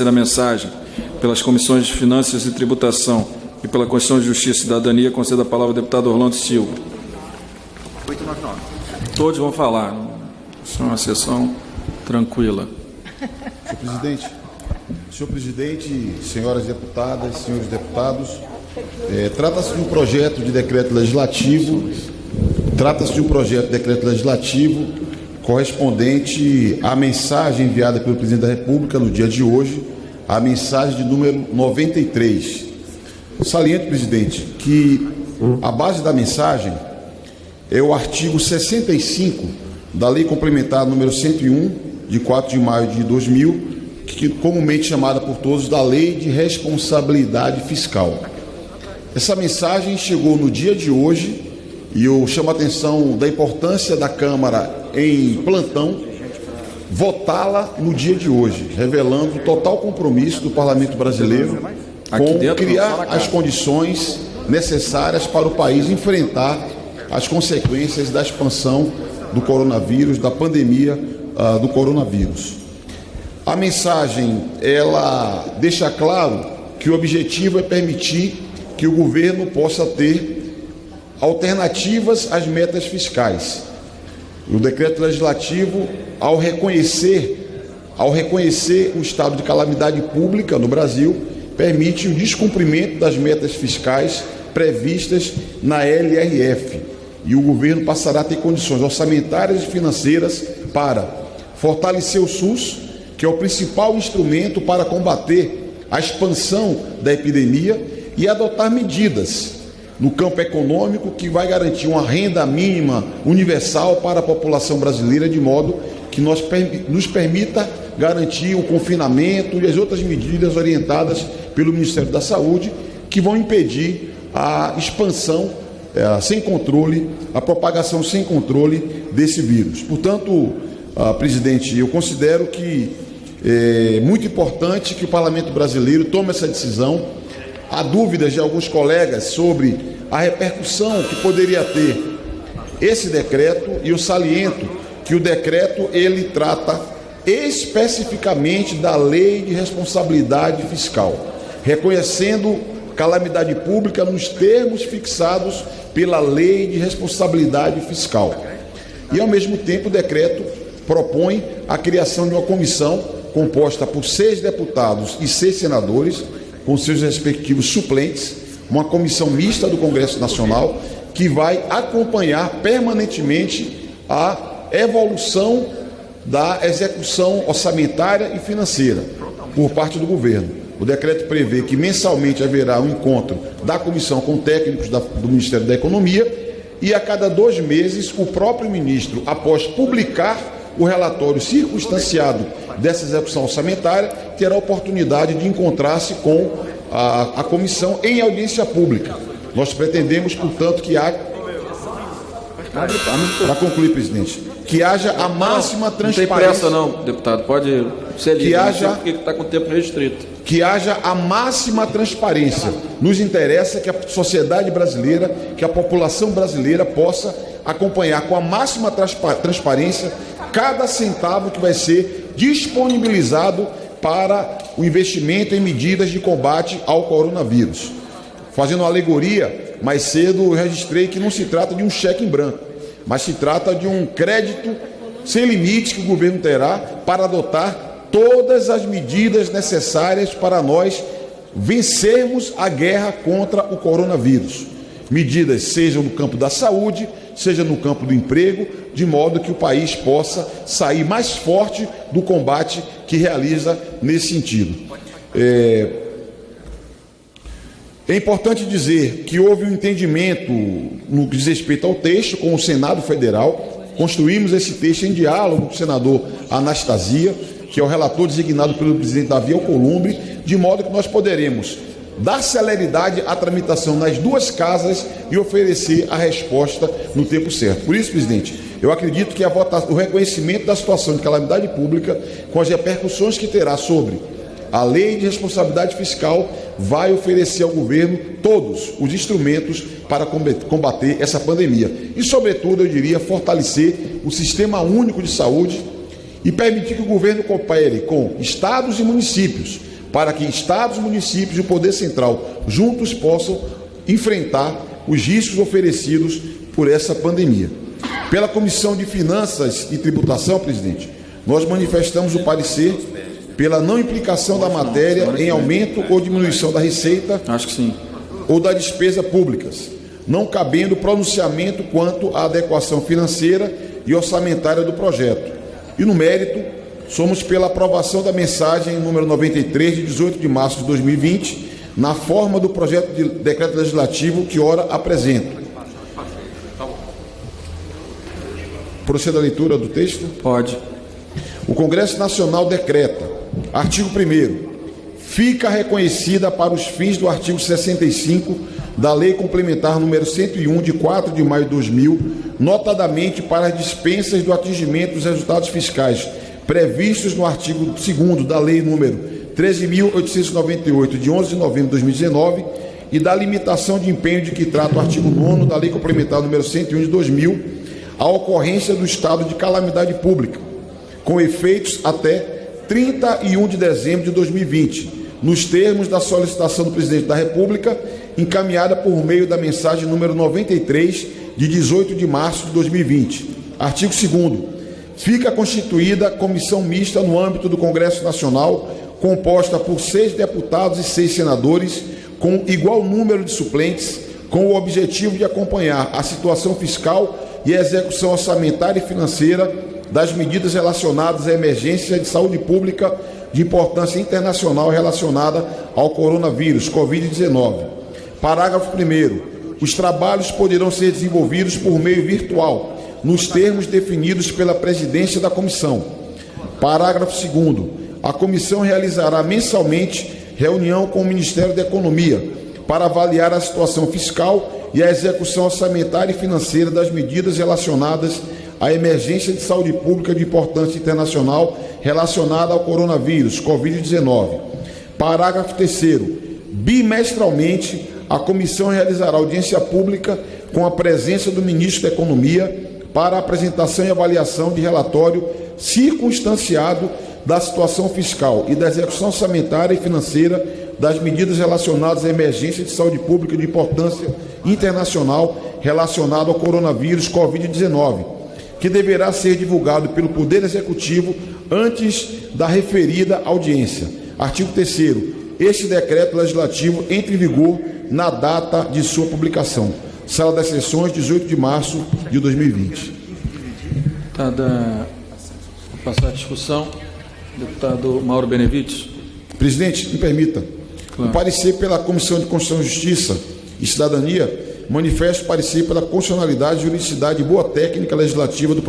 da mensagem pelas comissões de Finanças e Tributação e pela Constituição de Justiça e Cidadania, concedo a palavra ao deputado Orlando Silva. 899. Todos vão falar. Isso é uma sessão tranquila. Senhor presidente, senhoras deputadas, senhores deputados, trata-se de um projeto de decreto legislativo, correspondente à mensagem enviada pelo presidente da República no dia de hoje, a mensagem de número 93. Saliento, presidente, que a base da mensagem é o artigo 65 da Lei Complementar número 101, de 4 de maio de 2000, que comumente chamada por todos da Lei de Responsabilidade Fiscal. Essa mensagem chegou no dia de hoje e eu chamo a atenção da importância da Câmara em plantão votá-la no dia de hoje, revelando o total compromisso do Parlamento brasileiro com criar as condições necessárias para o país enfrentar as consequências da expansão do coronavírus, da pandemia do coronavírus. A mensagem, ela deixa claro que o objetivo é permitir que o governo possa ter alternativas às metas fiscais. O decreto legislativo, ao reconhecer o estado de calamidade pública no Brasil, permite o descumprimento das metas fiscais previstas na LRF. E o governo passará a ter condições orçamentárias e financeiras para fortalecer o SUS, que é o principal instrumento para combater a expansão da epidemia, e adotar medidas no campo econômico que vai garantir uma renda mínima universal para a população brasileira, de modo que nos permita garantir o confinamento e as outras medidas orientadas pelo Ministério da Saúde, que vão impedir a expansão sem controle, a propagação sem controle desse vírus. Portanto, presidente, eu considero que é muito importante que o Parlamento brasileiro tome essa decisão. Há dúvidas de alguns colegas sobre a repercussão que poderia ter esse decreto, e eu saliento que o decreto ele trata especificamente da Lei de Responsabilidade Fiscal, reconhecendo calamidade pública nos termos fixados pela Lei de Responsabilidade Fiscal. E, ao mesmo tempo, o decreto propõe a criação de uma comissão composta por 6 deputados e 6 senadores, com seus respectivos suplentes, uma comissão mista do Congresso Nacional, que vai acompanhar permanentemente a evolução da execução orçamentária e financeira por parte do governo. O decreto prevê que mensalmente haverá um encontro da comissão com técnicos do Ministério da Economia, e a cada 2 meses o próprio ministro, após publicar o relatório circunstanciado dessa execução orçamentária, terá a oportunidade de encontrar-se com a comissão em audiência pública. Nós pretendemos, portanto, que haja... Para concluir, presidente, que haja a máxima transparência... Não tem pressa não, deputado, pode ser livre, porque está com o tempo restrito. Que haja a máxima transparência. Nos interessa que a sociedade brasileira, que a população brasileira possa acompanhar com a máxima transparência cada centavo que vai ser disponibilizado para o investimento em medidas de combate ao coronavírus. Fazendo uma alegoria, mais cedo eu registrei que não se trata de um cheque em branco, mas se trata de um crédito sem limites que o governo terá para adotar todas as medidas necessárias para nós vencermos a guerra contra o coronavírus. Medidas sejam no campo da saúde, seja no campo do emprego, de modo que o país possa sair mais forte do combate que realiza nesse sentido. É importante dizer que houve um entendimento no que diz respeito ao texto com o Senado Federal. Construímos esse texto em diálogo com o senador Anastasia, que é o relator designado pelo presidente Davi Alcolumbre, de modo que nós poderemos dar celeridade à tramitação nas 2 casas e oferecer a resposta no tempo certo. Por isso, presidente, eu acredito que o reconhecimento da situação de calamidade pública, com as repercussões que terá sobre a Lei de Responsabilidade Fiscal, vai oferecer ao governo todos os instrumentos para combater essa pandemia. E, sobretudo, eu diria, fortalecer o Sistema Único de Saúde e permitir que o governo coopere com estados e municípios, para que estados, municípios e o Poder Central juntos possam enfrentar os riscos oferecidos por essa pandemia. Pela Comissão de Finanças e Tributação, presidente, nós manifestamos o parecer pela não implicação da matéria em aumento ou diminuição da receita Acho que sim. ou da despesa públicas, não cabendo pronunciamento quanto à adequação financeira e orçamentária do projeto. E no mérito, somos pela aprovação da mensagem número 93, de 18 de março de 2020, na forma do projeto de decreto legislativo que ora apresento. Proceda a leitura do texto? Pode. O Congresso Nacional decreta, artigo 1º, fica reconhecida para os fins do artigo 65 da Lei Complementar número 101, de 4 de maio de 2000, notadamente para as dispensas do atingimento dos resultados fiscais previstos no artigo 2º da Lei número 13.898, de 11 de novembro de 2019, e da limitação de empenho de que trata o artigo 9º da Lei Complementar número 101 de 2000, a ocorrência do estado de calamidade pública, com efeitos até 31 de dezembro de 2020, nos termos da solicitação do Presidente da República, encaminhada por meio da mensagem número 93, de 18 de março de 2020. Artigo 2º. Fica constituída comissão mista no âmbito do Congresso Nacional, composta por 6 deputados e 6 senadores, com igual número de suplentes, com o objetivo de acompanhar a situação fiscal e a execução orçamentária e financeira das medidas relacionadas à emergência de saúde pública de importância internacional relacionada ao coronavírus, Covid-19. Parágrafo 1º. Os trabalhos poderão ser desenvolvidos por meio virtual, nos termos definidos pela presidência da comissão. Parágrafo 2º. A comissão realizará mensalmente reunião com o Ministério da Economia para avaliar a situação fiscal e a execução orçamentária e financeira das medidas relacionadas à emergência de saúde pública de importância internacional relacionada ao coronavírus, Covid-19. Parágrafo 3º. Bimestralmente, a comissão realizará audiência pública com a presença do Ministro da Economia para a apresentação e avaliação de relatório circunstanciado da situação fiscal e da execução orçamentária e financeira das medidas relacionadas à emergência de saúde pública de importância internacional relacionada ao coronavírus Covid-19, que deverá ser divulgado pelo Poder Executivo antes da referida audiência. Artigo 3º. Este decreto legislativo entra em vigor na data de sua publicação. Sala das Sessões, 18 de março de 2020. Vou passar a discussão. Deputado Mauro Benevides. Presidente, me permita. Claro. O parecer pela Comissão de Constituição, Justiça e Cidadania manifesta o parecer pela constitucionalidade, juridicidade e boa técnica legislativa do